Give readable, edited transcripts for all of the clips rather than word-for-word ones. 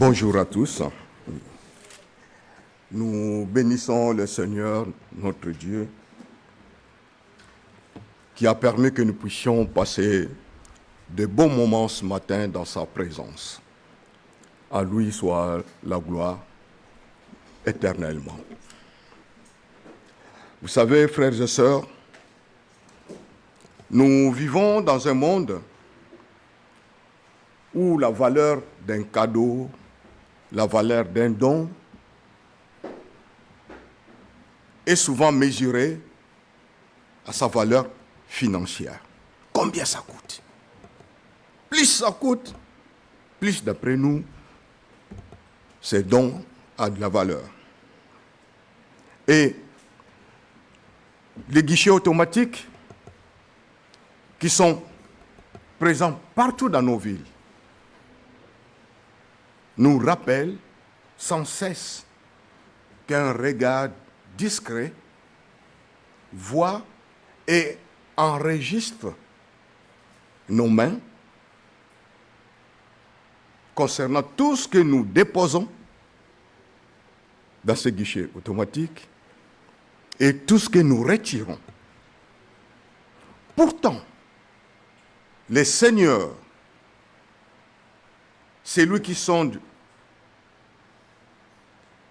Bonjour à tous. Nous bénissons le Seigneur, notre Dieu, qui a permis que nous puissions passer de bons moments ce matin dans sa présence. À lui soit la gloire éternellement. Vous savez, frères et sœurs, nous vivons dans un monde où la valeur d'un cadeau, la valeur d'un don est souvent mesurée à sa valeur financière. Combien ça coûte? Plus ça coûte, plus d'après nous, ces dons a de la valeur. Et les guichets automatiques qui sont présents partout dans nos villes nous rappellent sans cesse qu'un regard discret voit et enregistre nos mains concernant tout ce que nous déposons dans ce guichet automatique et tout ce que nous retirons. Pourtant, les seigneurs, c'est lui qui sonde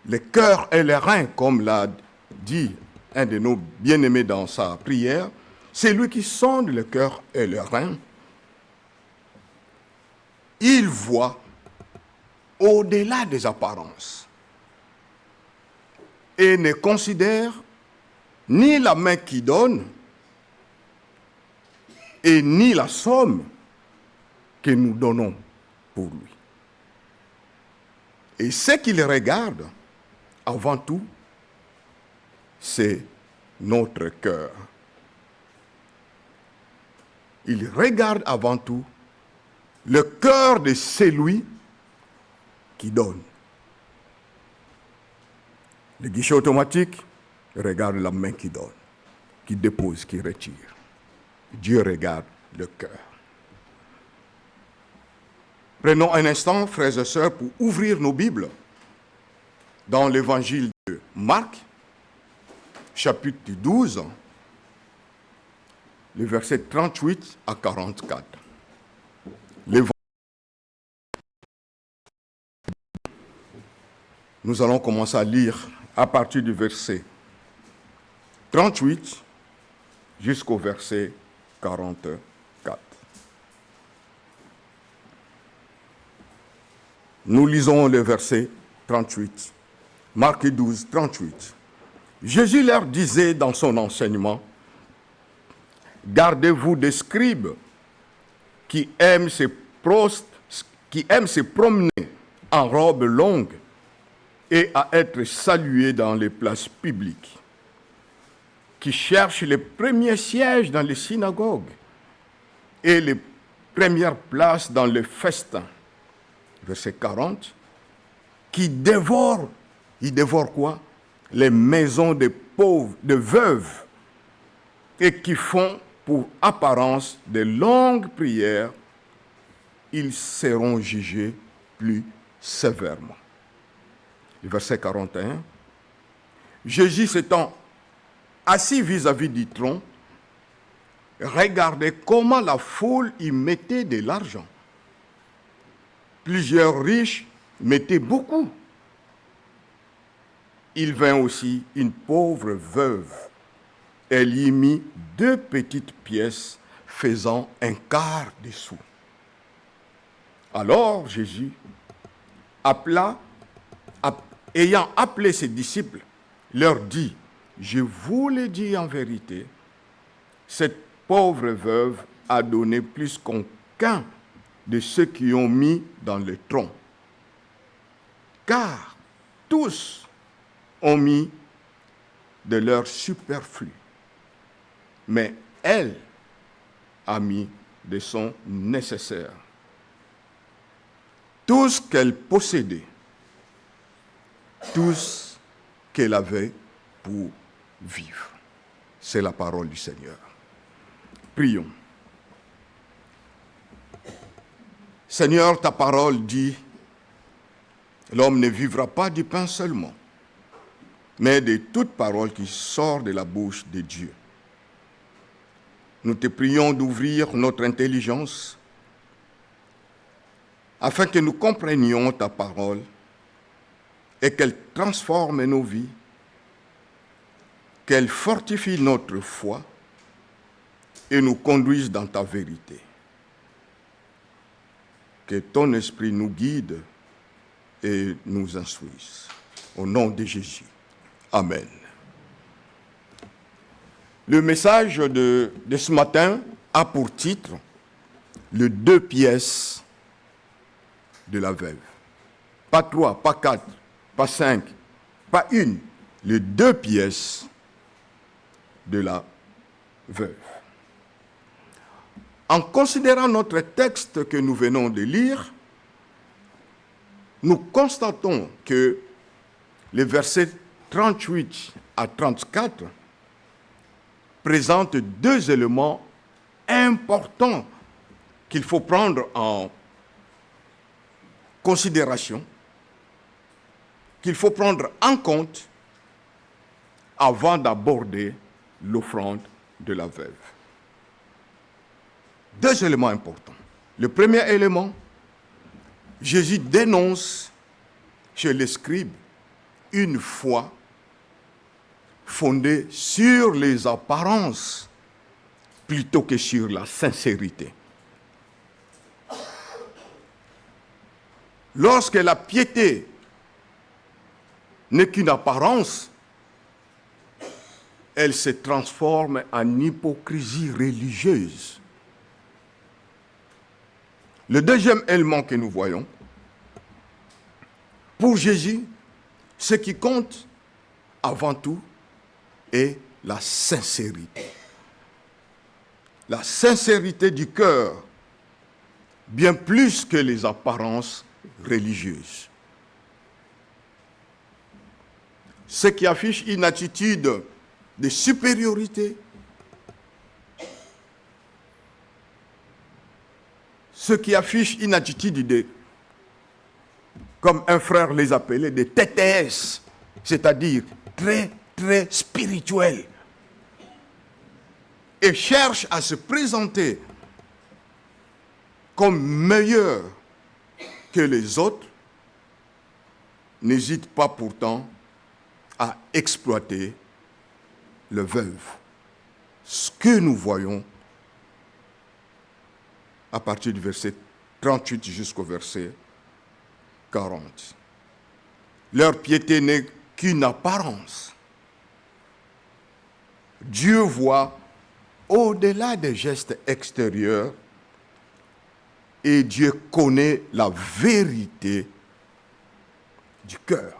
les cœurs et les reins, comme l'a dit un de nos bien-aimés dans sa prière, c'est lui qui sonde le cœur et les reins. Il voit au-delà des apparences et ne considère ni la main qui donne et ni la somme que nous donnons pour lui. Et ce qu'il regarde, avant tout, c'est notre cœur. Il regarde avant tout le cœur de celui qui donne. Le guichet automatique regarde la main qui donne, qui dépose, qui retire. Dieu regarde le cœur. Prenons un instant, frères et sœurs, pour ouvrir nos Bibles dans l'évangile de Marc, chapitre 12, les versets 38 à 44. Nous allons commencer à lire à partir du verset 38 jusqu'au verset 44. Nous lisons le verset 38. Marc 12, 38. Jésus leur disait dans son enseignement, « Gardez-vous des scribes qui aiment se promener en robe longue et à être salués dans les places publiques, qui cherchent les premiers sièges dans les synagogues et les premières places dans les festins. » Verset 40, qui dévorent, ils dévorent quoi? Les maisons des pauvres, des veuves, et qui font pour apparence de longues prières, ils seront jugés plus sévèrement. Le verset 41, Jésus s'étant assis vis-à-vis du trône, regardait comment la foule y mettait de l'argent. Plusieurs riches mettaient beaucoup. Il vint aussi une pauvre veuve. Elle y mit 2 petites pièces faisant un quart de sou. Alors Jésus, ayant appelé ses disciples, leur dit, « Je vous le dis en vérité, cette pauvre veuve a donné plus qu'aucun de ceux qui ont mis dans le tronc. Car tous ont mis de leur superflu, mais elle a mis de son nécessaire. Tout ce qu'elle possédait, tout ce qu'elle avait pour vivre. » C'est la parole du Seigneur. Prions. Seigneur, ta parole dit L'homme ne vivra pas du pain seulement, mais de toute parole qui sort de la bouche de Dieu. Nous te prions d'ouvrir notre intelligence afin que nous comprenions ta parole et qu'elle transforme nos vies, qu'elle fortifie notre foi et nous conduise dans ta vérité. Que ton esprit nous guide et nous instruise. Au nom de Jésus. Amen. Le message de ce matin a pour titre « Les 2 pièces de la veuve ». Pas 3, pas 4, pas 5, pas une. Les 2 pièces de la veuve. En considérant notre texte que nous venons de lire, nous constatons que les versets 38 à 34 présentent 2 éléments importants qu'il faut prendre en considération, qu'il faut prendre en compte avant d'aborder l'offrande de la veuve. 2 éléments importants. Le premier élément, Jésus dénonce chez les scribes une foi fondée sur les apparences plutôt que sur la sincérité. Lorsque la piété n'est qu'une apparence, elle se transforme en hypocrisie religieuse. Le deuxième élément que nous voyons, pour Jésus, ce qui compte avant tout est la sincérité. La sincérité du cœur, bien plus que les apparences religieuses. Ce qui affiche une attitude de supériorité, ce qui affiche une attitude de, comme un frère les appelait, de TTS, c'est-à-dire très, très spirituel, et cherche à se présenter comme meilleur que les autres, n'hésite pas pourtant à exploiter le veuve. Ce que nous voyons à partir du verset 38 jusqu'au verset 40. Leur piété n'est qu'une apparence. Dieu voit au-delà des gestes extérieurs et Dieu connaît la vérité du cœur.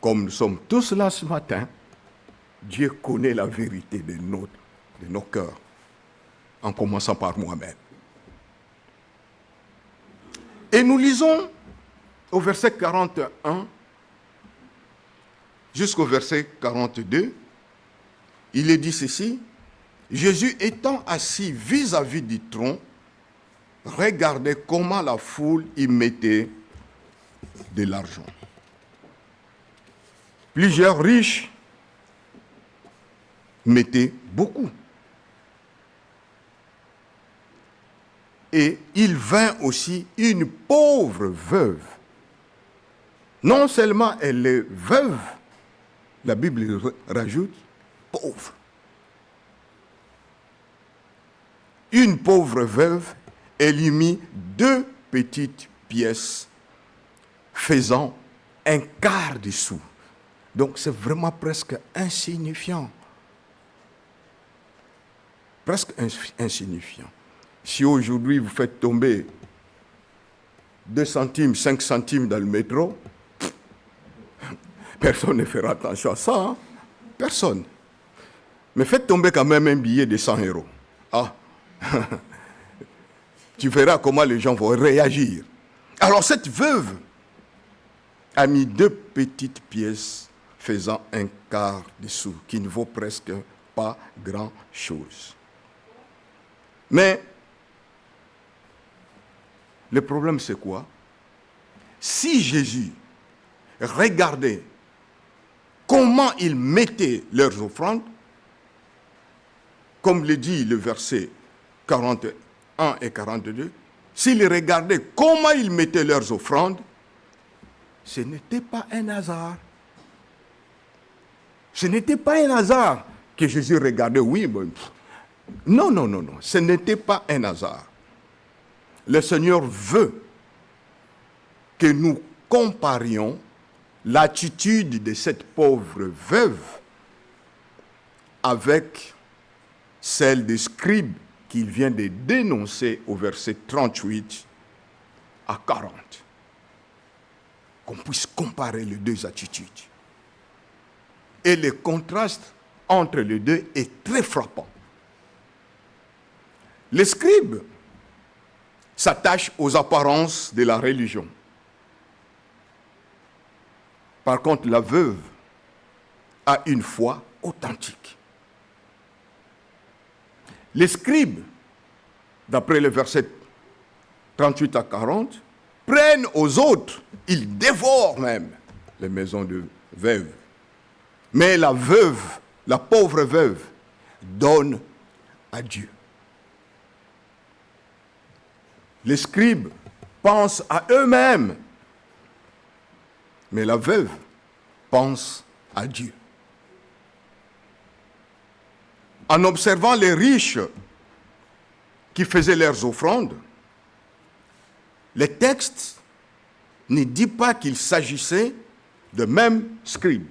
Comme nous sommes tous là ce matin, Dieu connaît la vérité de nos cœurs, en commençant par moi-même. Et nous lisons au verset 41 jusqu'au verset 42, il est dit ceci: Jésus étant assis vis-à-vis du tronc, regardait comment la foule y mettait de l'argent. Plusieurs riches mettaient beaucoup. Et il vint aussi une pauvre veuve. Non seulement elle est veuve, la Bible rajoute pauvre. Une pauvre veuve, elle y mit 2 petites pièces faisant un quart de sou. Donc c'est vraiment presque insignifiant. Presque insignifiant. Si aujourd'hui vous faites tomber 2 centimes, 5 centimes dans le métro, personne ne fera attention à ça. Hein? Personne. Mais faites tomber quand même un billet de 100 €. Ah, tu verras comment les gens vont réagir. Alors cette veuve a mis 2 petites pièces faisant un quart de sou, qui ne vaut presque pas grand-chose. Mais le problème, c'est quoi? si Jésus regardait comment ils mettaient leurs offrandes, comme le dit le verset 41 et 42, s'ils regardaient comment ils mettaient leurs offrandes, ce n'était pas un hasard. Ce n'était pas un hasard que Jésus regardait, oui, bon, non, non, non, non, ce n'était pas un hasard. Le Seigneur veut que nous comparions l'attitude de cette pauvre veuve avec celle des scribes qu'il vient de dénoncer au verset 38 à 40. Qu'on puisse comparer les deux attitudes. Et le contraste entre les deux est très frappant. Les scribes s'attachent aux apparences de la religion. Par contre, la veuve a une foi authentique. Les scribes, d'après le verset 38 à 40, prennent aux autres, ils dévorent même les maisons de veuves. Mais la veuve, la pauvre veuve, donne à Dieu. Les scribes pensent à eux-mêmes, mais la veuve pense à Dieu. En observant les riches qui faisaient leurs offrandes, le texte ne dit pas qu'il s'agissait de mêmes scribes.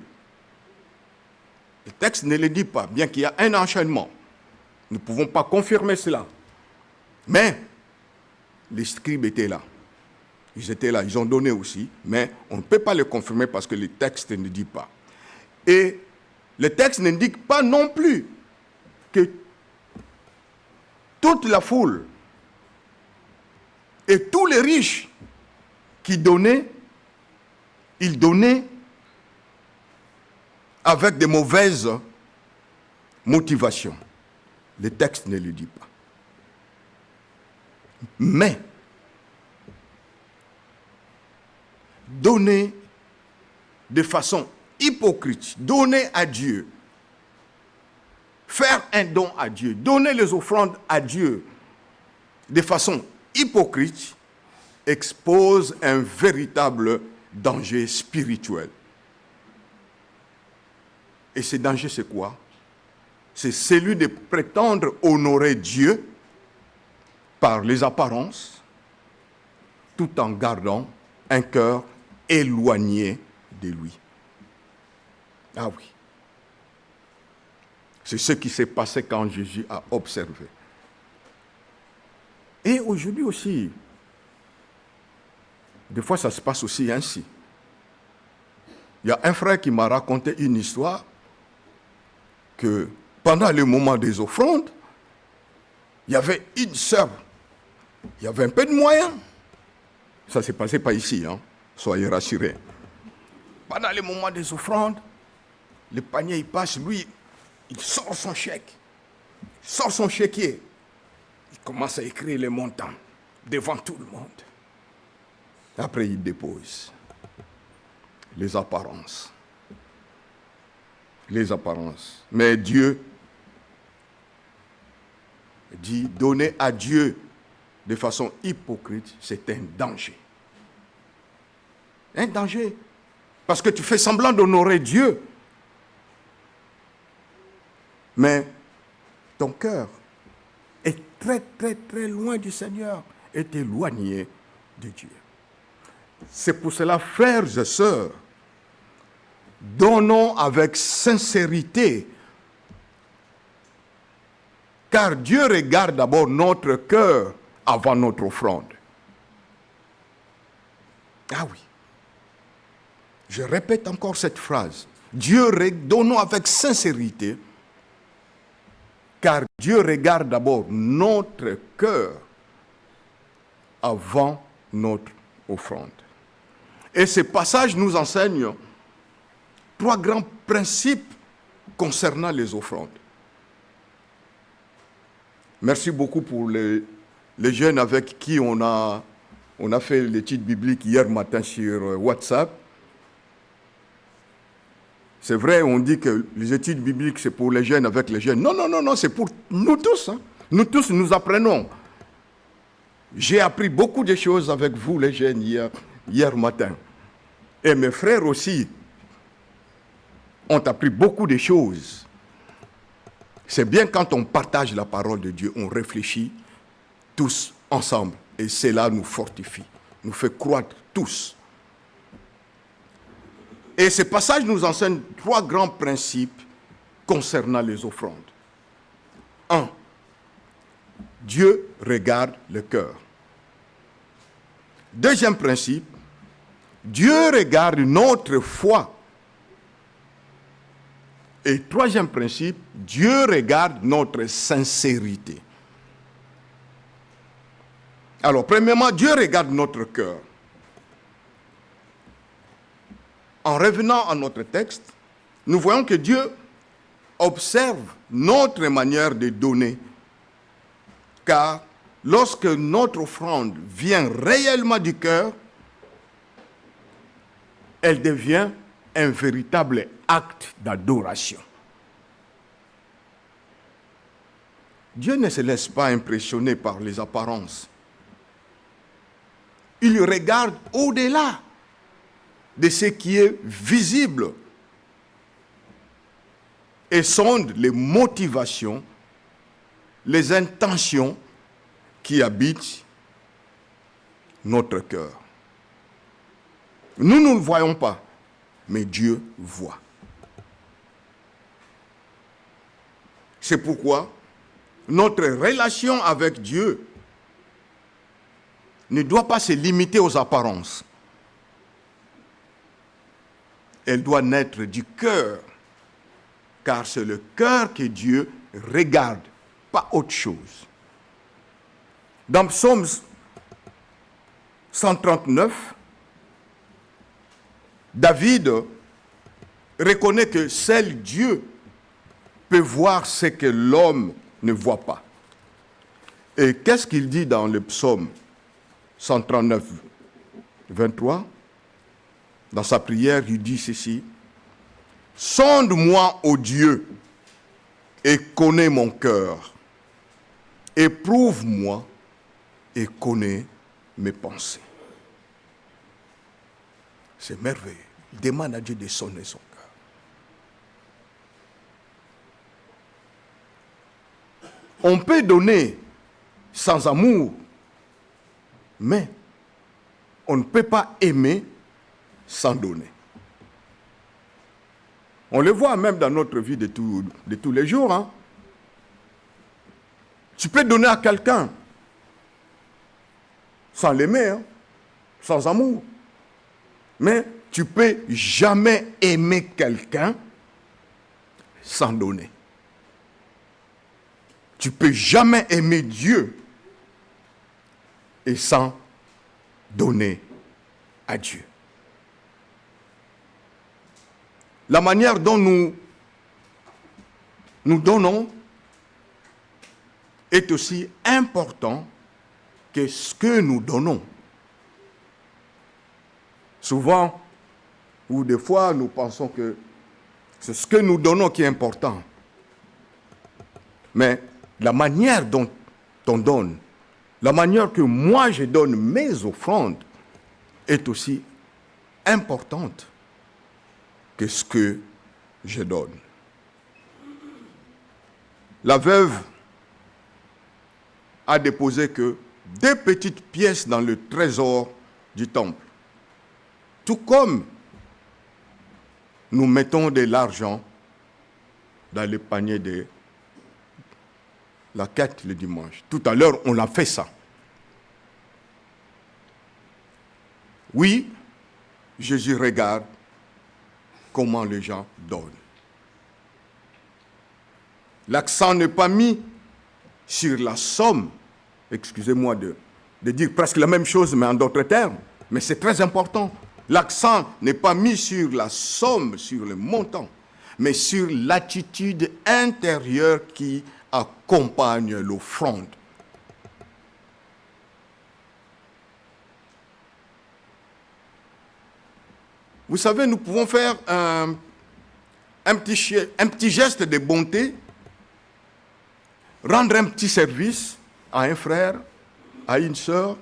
Le texte ne le dit pas, bien qu'il y a un enchaînement. Nous ne pouvons pas confirmer cela. Mais les scribes étaient là. Ils étaient là, ils ont donné aussi, mais on ne peut pas le confirmer parce que le texte ne dit pas. Et le texte n'indique pas non plus que toute la foule et tous les riches qui donnaient, ils donnaient avec de mauvaises motivations. Le texte ne le dit pas. Mais donner de façon hypocrite, donner à Dieu, faire un don à Dieu, donner les offrandes à Dieu de façon hypocrite, expose un véritable danger spirituel. Et ce danger, c'est quoi? C'est celui de prétendre honorer Dieu par les apparences, tout en gardant un cœur éloigné de lui. Ah oui. C'est ce qui s'est passé quand Jésus a observé. Et aujourd'hui aussi, des fois ça se passe aussi ainsi. Il y a un frère qui m'a raconté une histoire que pendant le moment des offrandes, il y avait une sœur, il y avait un peu de moyens. Ça ne s'est passé pas ici, hein? Soyez rassurés. Pendant le moment des offrandes, le panier il passe, lui, il sort son chèque, il sort son chéquier, il commence à écrire les montants devant tout le monde. Après, il dépose les apparences. Les apparences. Mais Dieu dit donner à Dieu de façon hypocrite, c'est un danger. Un danger. Parce que tu fais semblant d'honorer Dieu. Mais ton cœur est très, très, très loin du Seigneur, est éloigné de Dieu. C'est pour cela, frères et sœurs, donnons avec sincérité, car Dieu regarde d'abord notre cœur avant notre offrande. Ah oui. Je répète encore cette phrase. Donnons avec sincérité, car Dieu regarde d'abord notre cœur avant notre offrande. Et ce passage nous enseigne 3 grands principes concernant les offrandes. Merci beaucoup pour les jeunes avec qui on a On a fait l'étude biblique hier matin sur WhatsApp. C'est vrai, on dit que les études bibliques, c'est pour les jeunes avec les jeunes. Non, non, non, non, c'est pour nous tous. Hein. Nous tous, nous apprenons. J'ai appris beaucoup de choses avec vous, les jeunes, hier matin. Et mes frères aussi ont appris beaucoup de choses. C'est bien quand on partage la parole de Dieu, on réfléchit tous ensemble. Et cela nous fortifie, nous fait croître tous. Et ce passage nous enseigne 3 grands principes concernant les offrandes. 1. Dieu regarde le cœur. Deuxième principe, Dieu regarde notre foi. Et troisième principe, Dieu regarde notre sincérité. Alors, premièrement, Dieu regarde notre cœur. En revenant à notre texte, nous voyons que Dieu observe notre manière de donner. Car lorsque notre offrande vient réellement du cœur, elle devient un véritable acte d'adoration. Dieu ne se laisse pas impressionner par les apparences. Il regarde au-delà de ce qui est visible et sonde les motivations, les intentions qui habitent notre cœur. Nous ne le voyons pas, mais Dieu voit. C'est pourquoi notre relation avec Dieu ne doit pas se limiter aux apparences. Elle doit naître du cœur, car c'est le cœur que Dieu regarde, pas autre chose. Dans Psaume 139, David reconnaît que seul Dieu peut voir ce que l'homme ne voit pas. Et qu'est-ce qu'il dit dans le psaume 139, 23 ? Dans sa prière, il dit ceci: « Sonde-moi, ô Dieu, et connais mon cœur. Éprouve-moi et connais mes pensées. » C'est merveilleux. Il demande à Dieu de sonner son cœur. On peut donner sans amour, mais on ne peut pas aimer sans donner. On le voit même dans notre vie de tous les jours. Hein. Tu peux donner à quelqu'un sans l'aimer, hein, sans amour. Mais tu ne peux jamais aimer quelqu'un sans donner. Tu ne peux jamais aimer Dieu et sans donner à Dieu. La manière dont nous donnons est aussi important que ce que nous donnons. Souvent, ou des fois, nous pensons que c'est ce que nous donnons qui est important. Mais la manière dont on donne, la manière que moi je donne mes offrandes est aussi importante que ce que je donne. La veuve a déposé que 2 petites pièces dans le trésor du temple. Tout comme nous mettons de l'argent dans le panier de la quête le dimanche. Tout à l'heure, on a fait ça. Oui, Jésus regarde comment les gens donnent. L'accent n'est pas mis sur la somme. Excusez-moi de dire presque la même chose, mais en d'autres termes. Mais c'est très important. L'accent n'est pas mis sur la somme, sur le montant, mais sur l'attitude intérieure qui accompagne l'offrande. Vous savez, nous pouvons faire un petit geste de bonté, rendre un petit service à un frère, à une sœur,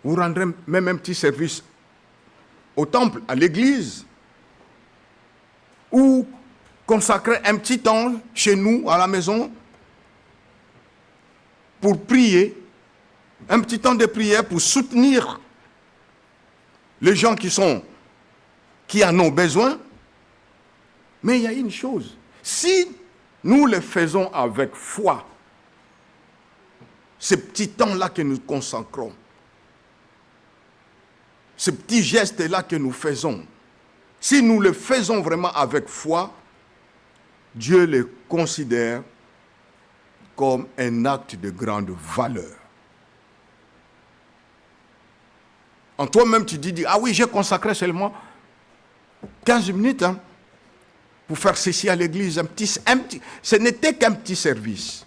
ou rendre même un petit service au temple, à l'église, ou consacrer un petit temps chez nous, à la maison, pour prier, un petit temps de prière pour soutenir les gens qui en ont besoin. Mais il y a une chose, si nous le faisons avec foi, ce petit temps-là que nous consacrons, ce petit geste-là que nous faisons, si nous le faisons vraiment avec foi, Dieu le considère comme un acte de grande valeur. En toi-même, tu dis, ah oui, j'ai consacré seulement 15 minutes pour faire ceci à l'église. Ce n'était qu'un petit service.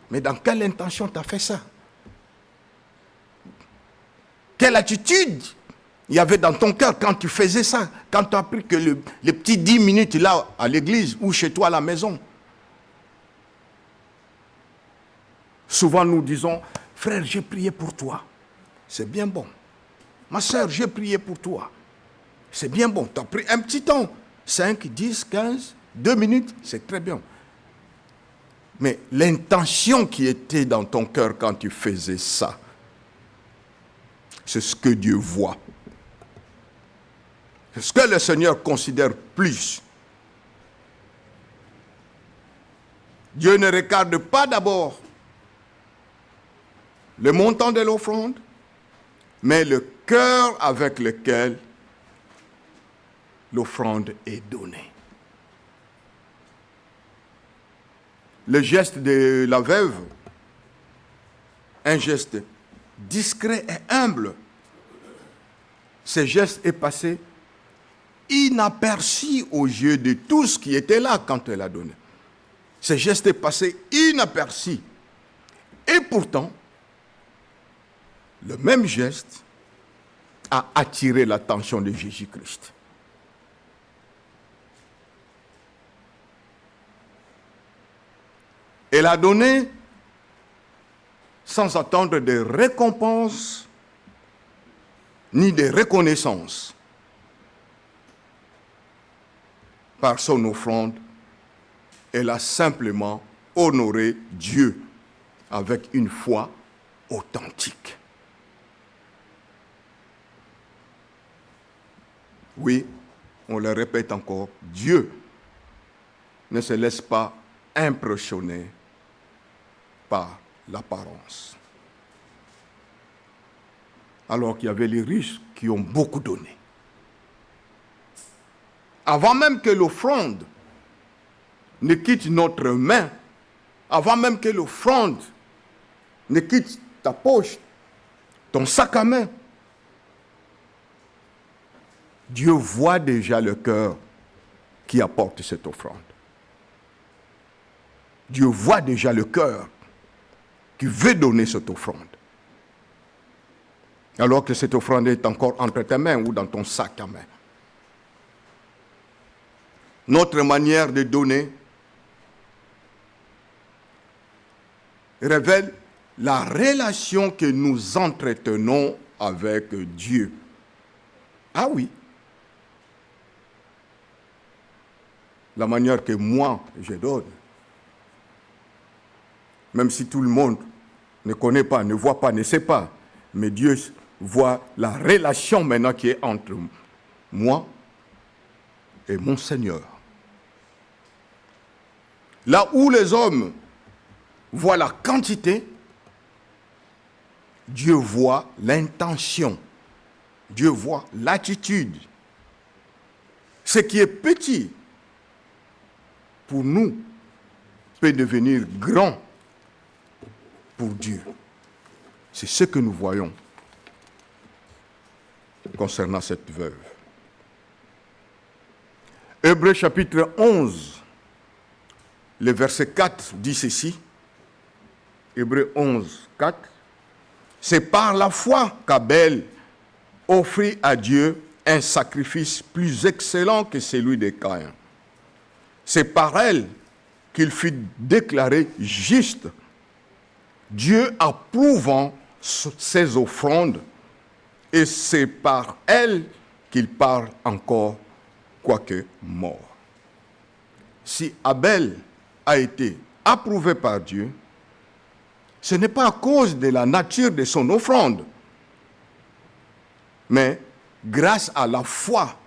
Mais dans quelle intention tu as fait ça? Quelle attitude il y avait dans ton cœur quand tu faisais ça? Quand tu as pris que les petits 10 minutes là à l'église ou chez toi à la maison? Souvent nous disons, frère, j'ai prié pour toi. C'est bien bon. Ma soeur, j'ai prié pour toi. C'est bien bon. Tu as pris un petit temps. 5, 10, 15, 2 minutes, c'est très bien. Mais l'intention qui était dans ton cœur quand tu faisais ça, c'est ce que Dieu voit. C'est ce que le Seigneur considère plus. Dieu ne regarde pas d'abord le montant de l'offrande, mais le cœur avec lequel l'offrande est donnée. Le geste de la veuve, un geste discret et humble, ce geste est passé inaperçu aux yeux de tous qui étaient là quand elle a donné. Ce geste est passé inaperçu. Et pourtant, le même geste a attiré l'attention de Jésus-Christ. Elle a donné sans attendre de récompense ni de reconnaissance. Par son offrande, elle a simplement honoré Dieu avec une foi authentique. Oui, on le répète encore, Dieu ne se laisse pas impressionner par l'apparence. Alors qu'il y avait les riches qui ont beaucoup donné. Avant même que l'offrande ne quitte notre main, avant même que l'offrande ne quitte ta poche, ton sac à main, Dieu voit déjà le cœur qui apporte cette offrande. Dieu voit déjà le cœur qui veut donner cette offrande. Alors que cette offrande est encore entre tes mains ou dans ton sac à main. Notre manière de donner révèle la relation que nous entretenons avec Dieu. Ah oui. La manière que moi, je donne. Même si tout le monde ne connaît pas, ne voit pas, ne sait pas. Mais Dieu voit la relation maintenant qui est entre moi et mon Seigneur. Là où les hommes voient la quantité, Dieu voit l'intention. Dieu voit l'attitude. Ce qui est petit pour nous peut devenir grand pour Dieu. C'est ce que nous voyons concernant cette veuve. Hébreux chapitre 11, le verset 4 dit ceci. Hébreux 11, 4. C'est par la foi qu'Abel offrit à Dieu un sacrifice plus excellent que celui de Caïn. C'est par elle qu'il fut déclaré juste, Dieu approuvant ses offrandes, et c'est par elle qu'il parle encore, quoique mort. Si Abel a été approuvé par Dieu, ce n'est pas à cause de la nature de son offrande, mais grâce à la foi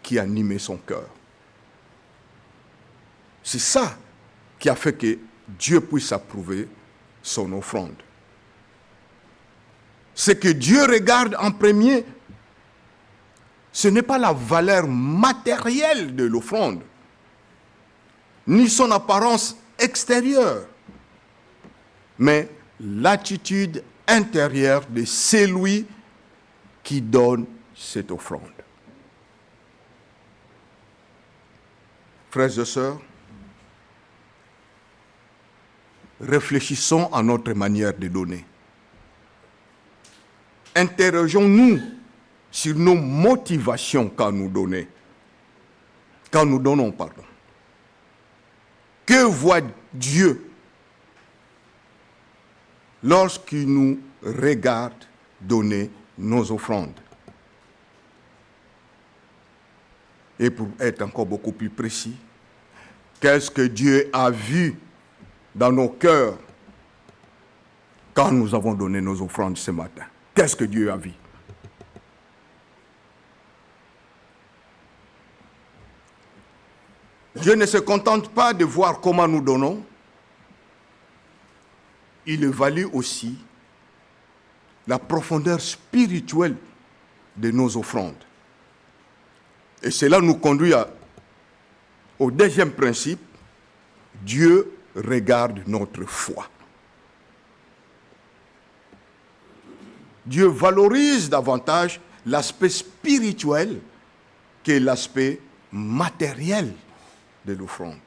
qui animait son cœur. C'est ça qui a fait que Dieu puisse approuver son offrande. Ce que Dieu regarde en premier, ce n'est pas la valeur matérielle de l'offrande, ni son apparence extérieure, mais l'attitude intérieure de celui qui donne cette offrande. Frères et sœurs, réfléchissons à notre manière de donner. Interrogeons-nous sur nos motivations quand nous donnons. Quand nous donnons, pardon. Que voit Dieu lorsqu'il nous regarde donner nos offrandes? Et pour être encore beaucoup plus précis, qu'est-ce que Dieu a vu dans nos cœurs quand nous avons donné nos offrandes ce matin? Qu'est-ce que Dieu a vu? Dieu ne se contente pas de voir comment nous donnons, il évalue aussi la profondeur spirituelle de nos offrandes. Et cela nous conduit au deuxième principe, Dieu regarde notre foi. Dieu valorise davantage l'aspect spirituel que l'aspect matériel de l'offrande.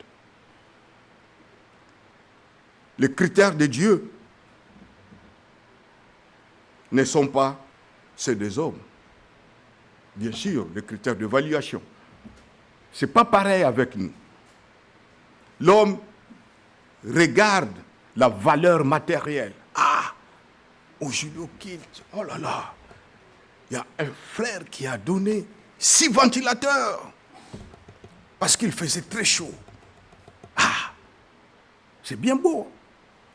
Les critères de Dieu ne sont pas ceux des hommes. Bien sûr, les critères d'évaluation. Ce n'est pas pareil avec nous. L'homme regarde la valeur matérielle. Ah, au judo kilt, oh là là, il y a un frère qui a donné 6 ventilateurs parce qu'il faisait très chaud. Ah, c'est bien beau.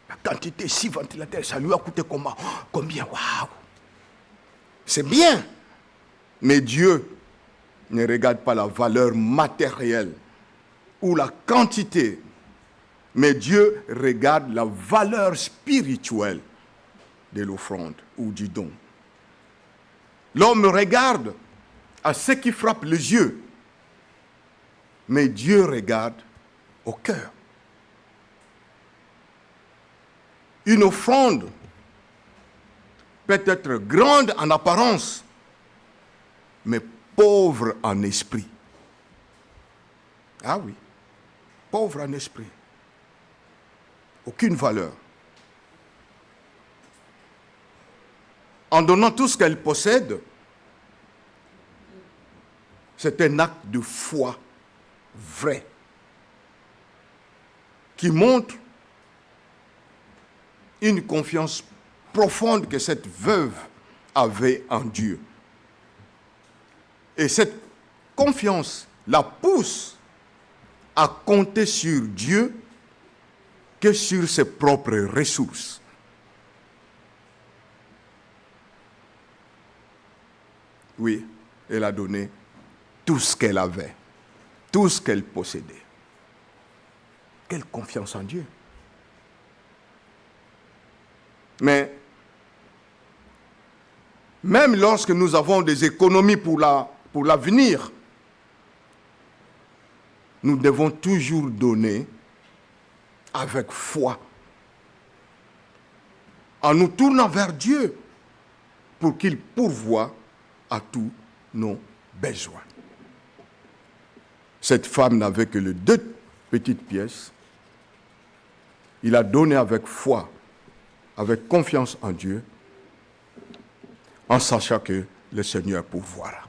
La quantité 6 ventilateurs, ça lui a coûté comment? Combien? Waouh! C'est bien. Mais Dieu ne regarde pas la valeur matérielle ou la quantité, mais Dieu regarde la valeur spirituelle de l'offrande ou du don. L'homme regarde à ce qui frappe les yeux, mais Dieu regarde au cœur. Une offrande peut être grande en apparence, mais pauvre en esprit. Ah oui, pauvre en esprit. Aucune valeur. En donnant tout ce qu'elle possède, c'est un acte de foi vrai qui montre une confiance profonde que cette veuve avait en Dieu. Et cette confiance la pousse à compter sur Dieu que sur ses propres ressources. Oui, elle a donné tout ce qu'elle avait, tout ce qu'elle possédait. Quelle confiance en Dieu! Mais même lorsque nous avons des économies pour l'avenir, nous devons toujours donner avec foi, en nous tournant vers Dieu pour qu'il pourvoie à tous nos besoins. Cette femme n'avait que les 2 petites pièces. Il a donné avec foi, avec confiance en Dieu, en sachant que le Seigneur pourvoira.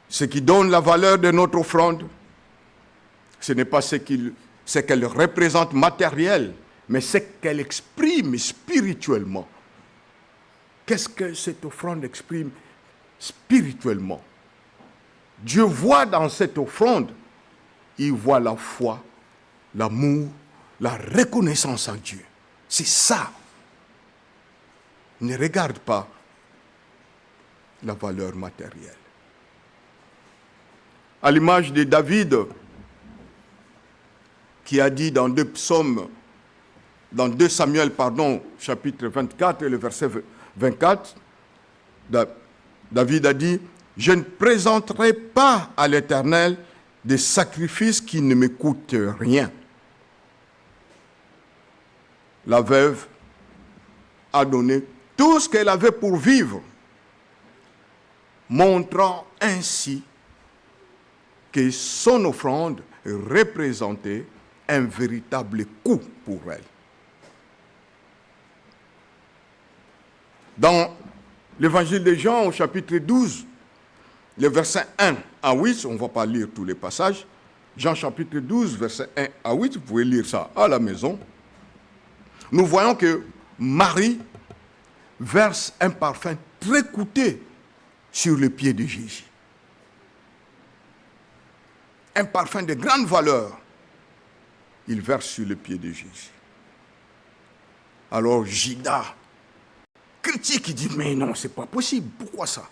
Ce qui donne la valeur de notre offrande, ce n'est pas ce qu'elle représente matériel, mais ce qu'elle exprime spirituellement. Qu'est-ce que cette offrande exprime spirituellement? Dieu voit dans cette offrande, il voit la foi, l'amour, la reconnaissance en Dieu. C'est ça. Ne regarde pas la valeur matérielle. À l'image de David, qui a dit dans 2 Samuel, chapitre 24 et le verset 24, David a dit, « Je ne présenterai pas à l'Éternel des sacrifices qui ne me coûtent rien. » La veuve a donné tout ce qu'elle avait pour vivre, montrant ainsi que son offrande représentait un véritable coût pour elle. Dans l'évangile de Jean, au chapitre 12, le verset 1 à 8, on ne va pas lire tous les passages, Jean chapitre 12, verset 1 à 8, vous pouvez lire ça à la maison. Nous voyons que Marie verse un parfum très coûteux sur les pieds de Jésus. Un parfum de grande valeur, il verse sur les pieds de Jésus. Alors Judas critique, il dit, mais non, c'est pas possible, pourquoi ça?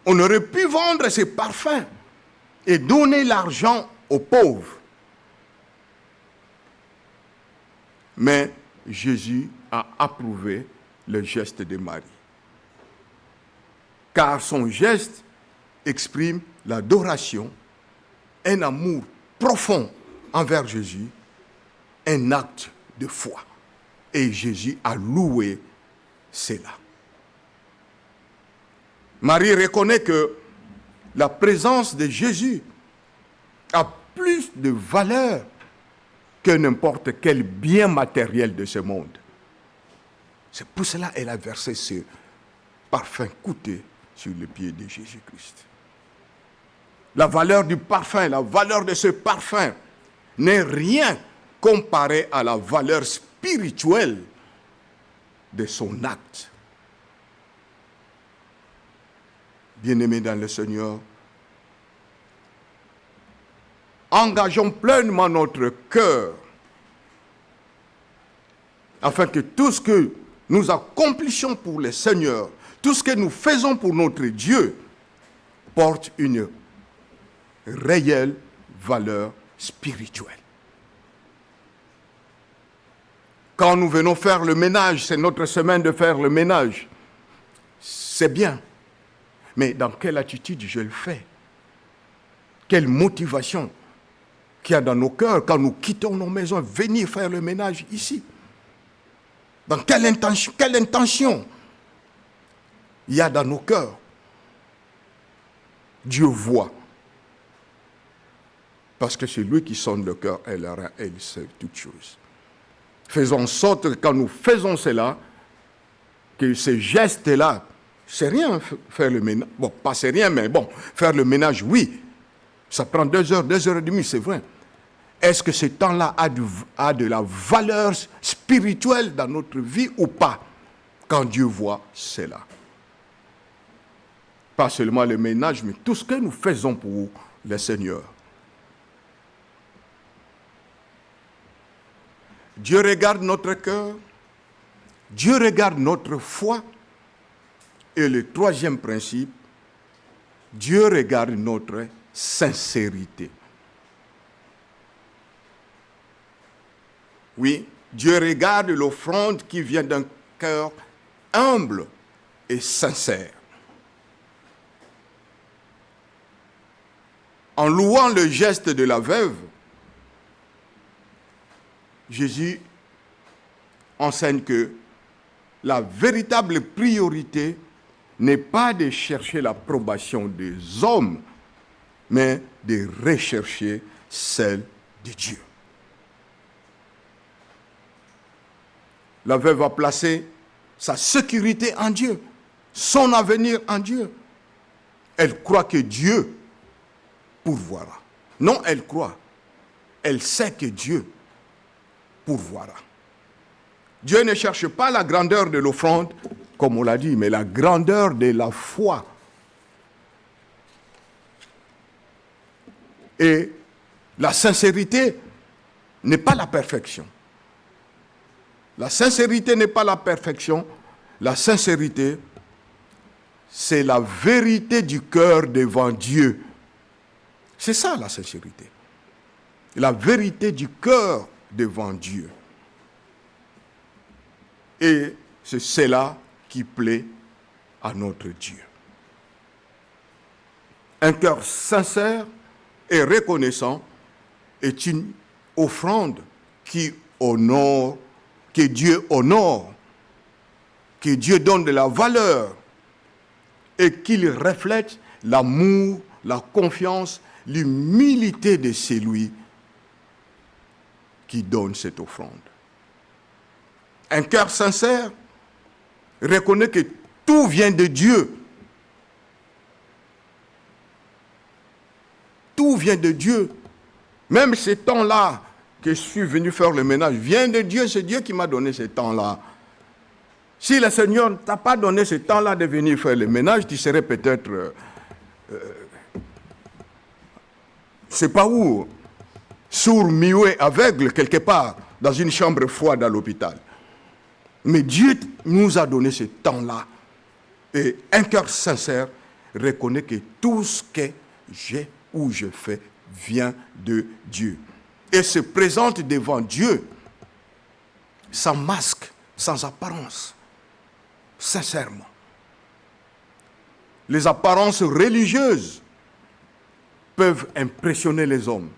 On aurait pu vendre ces parfums et donner l'argent aux pauvres. Mais Jésus a approuvé le geste de Marie. Car son geste exprime l'adoration, un amour profond envers Jésus, un acte de foi. Et Jésus a loué cela. Marie reconnaît que la présence de Jésus a plus de valeur que n'importe quel bien matériel de ce monde. C'est pour cela qu'elle a versé ce parfum coûteux sur les pieds de Jésus-Christ. La valeur du parfum, la valeur de ce parfum n'est rien comparé à la valeur spirituelle de son acte. Bien-aimés dans le Seigneur, engageons pleinement notre cœur afin que tout ce que nous accomplissons pour le Seigneur, tout ce que nous faisons pour notre Dieu, porte une réelle valeur spirituelle. Quand nous venons faire le ménage, c'est notre semaine de faire le ménage, c'est bien. Mais dans quelle attitude je le fais? Quelle motivation qu'il y a dans nos cœurs quand nous quittons nos maisons, venir faire le ménage ici? Dans quelle intention il y a dans nos cœurs? Dieu voit. Parce que c'est lui qui sonde le cœur et le rein, et il sait toutes choses. Faisons en sorte que quand nous faisons cela, que ces gestes-là, c'est rien faire le ménage. Bon, pas c'est rien, mais bon, faire le ménage, oui. Ça prend 2 heures, 2 heures et demie, c'est vrai. Est-ce que ce temps-là a de la valeur spirituelle dans notre vie ou pas? Quand Dieu voit cela. Pas seulement le ménage, mais tout ce que nous faisons pour le Seigneur. Dieu regarde notre cœur, Dieu regarde notre foi. Et le 3e principe, Dieu regarde notre sincérité. Oui, Dieu regarde l'offrande qui vient d'un cœur humble et sincère. En louant le geste de la veuve, Jésus enseigne que la véritable priorité n'est pas de chercher l'approbation des hommes, mais de rechercher celle de Dieu. La veuve a placé sa sécurité en Dieu, son avenir en Dieu. Elle croit que Dieu pourvoira. Non, elle croit. Elle sait que Dieu pourvoira. Dieu ne cherche pas la grandeur de l'offrande, comme on l'a dit, mais la grandeur de la foi. Et la sincérité n'est pas la perfection. La sincérité n'est pas la perfection. La sincérité, c'est la vérité du cœur devant Dieu. C'est ça la sincérité. La vérité du cœur devant Dieu. Et c'est cela qui plaît à notre Dieu. Un cœur sincère et reconnaissant est une offrande qui honore, que Dieu honore, que Dieu donne de la valeur et qu'il reflète l'amour, la confiance, l'humilité de celui qui donne cette offrande. Un cœur sincère reconnaît que tout vient de Dieu. Tout vient de Dieu. Même ces temps-là que je suis venu faire le ménage vient de Dieu. C'est Dieu qui m'a donné ce temps-là. Si le Seigneur ne t'a pas donné ce temps-là de venir faire le ménage, tu serais peut-être, je ne sais pas où, sourd, muet, aveugle, quelque part, dans une chambre froide à l'hôpital. Mais Dieu nous a donné ce temps-là. Et un cœur sincère reconnaît que tout ce que j'ai ou je fais vient de Dieu. Et se présente devant Dieu sans masque, sans apparence, sincèrement. Les apparences religieuses peuvent impressionner les hommes.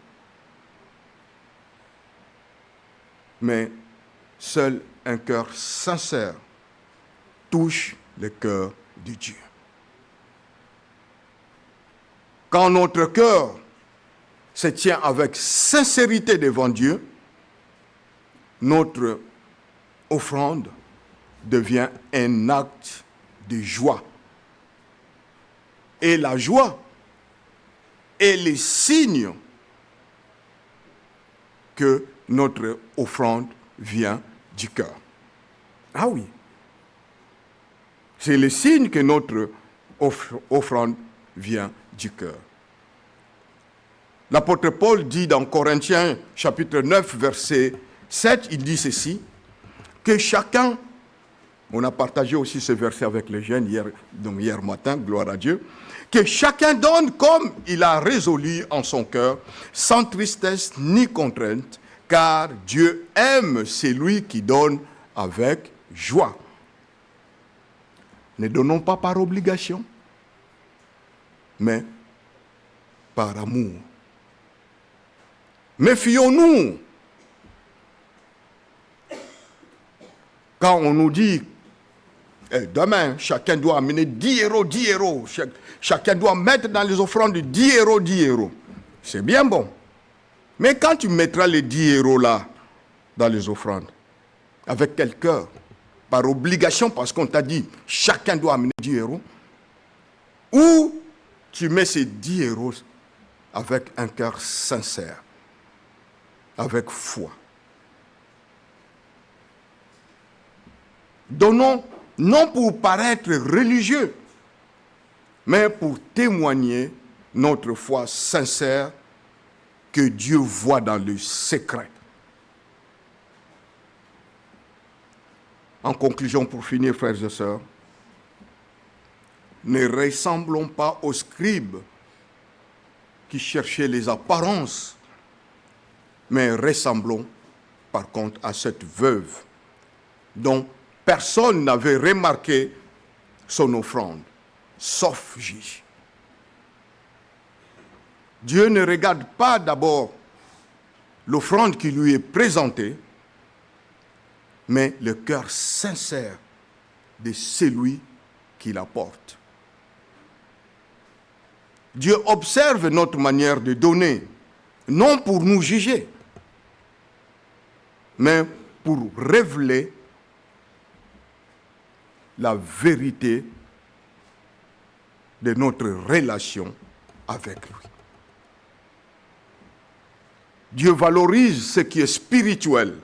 Mais seul un cœur sincère touche le cœur de Dieu. Quand notre cœur se tient avec sincérité devant Dieu, notre offrande devient un acte de joie. Et la joie est le signe que notre offrande vient du cœur. Ah oui. C'est le signe que notre offrande vient du cœur. L'apôtre Paul dit dans Corinthiens chapitre 9, verset 7, il dit ceci, que chacun, on a partagé aussi ce verset avec les jeunes hier matin, gloire à Dieu, que chacun donne comme il a résolu en son cœur, sans tristesse ni contrainte, car Dieu aime celui qui donne avec joie. Ne donnons pas par obligation, mais par amour. Méfions-nous quand on nous dit demain, chacun doit amener 10 euros, 10 euros. Chacun doit mettre dans les offrandes 10 euros, 10 euros. C'est bien bon. Mais quand tu mettras les 10 euros là, dans les offrandes, avec quel cœur? Par obligation, parce qu'on t'a dit, chacun doit amener 10 euros. Ou tu mets ces 10 euros avec un cœur sincère, avec foi. Donnons, non pour paraître religieux, mais pour témoigner notre foi sincère que Dieu voit dans le secret. En conclusion, pour finir, frères et sœurs, ne ressemblons pas aux scribes qui cherchaient les apparences, mais ressemblons par contre à cette veuve dont personne n'avait remarqué son offrande, sauf Jésus. Dieu ne regarde pas d'abord l'offrande qui lui est présentée, mais le cœur sincère de celui qui la porte. Dieu observe notre manière de donner, non pour nous juger, mais pour révéler la vérité de notre relation avec lui. Dieu valorise ce qui est spirituel,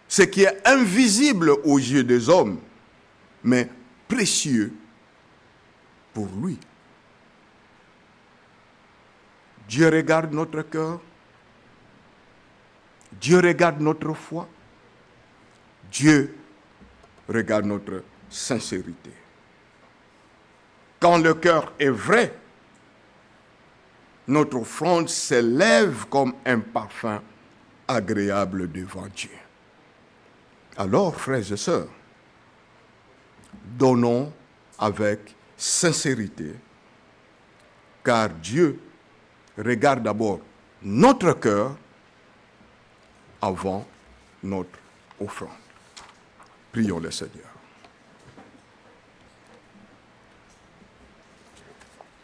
ce qui est invisible aux yeux des hommes, mais précieux pour lui. Dieu regarde notre cœur, Dieu regarde notre foi, Dieu regarde notre sincérité. Quand le cœur est vrai, notre offrande s'élève comme un parfum agréable devant Dieu. Alors, frères et sœurs, donnons avec sincérité, car Dieu regarde d'abord notre cœur avant notre offrande. Prions le Seigneur.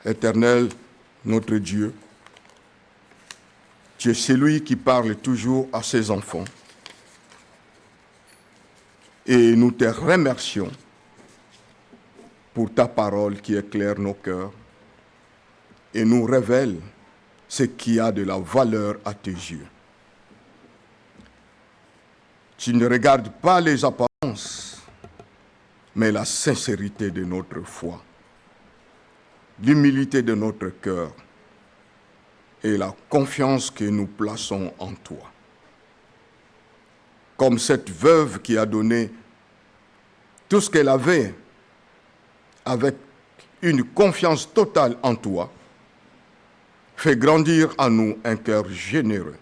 Éternel, notre Dieu, tu es celui qui parle toujours à ses enfants. Et nous te remercions pour ta parole qui éclaire nos cœurs et nous révèle ce qui a de la valeur à tes yeux. Tu ne regardes pas les apparences, mais la sincérité de notre foi, l'humilité de notre cœur et la confiance que nous plaçons en toi. Comme cette veuve qui a donné tout ce qu'elle avait avec une confiance totale en toi, fais grandir en nous un cœur généreux,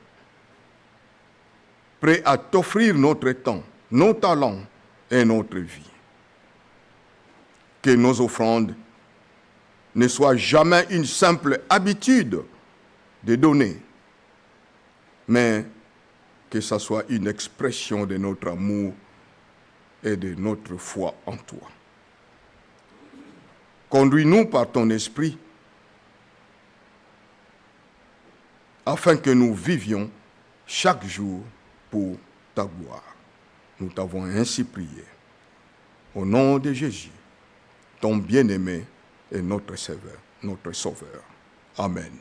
prêt à t'offrir notre temps, nos talents et notre vie. Que nos offrandes ne soient jamais une simple habitude de donner, mais que ça soit une expression de notre amour et de notre foi en toi. Conduis-nous par ton esprit afin que nous vivions chaque jour pour ta gloire. Nous t'avons ainsi prié. Au nom de Jésus, ton bien-aimé et notre Sauveur. Amen.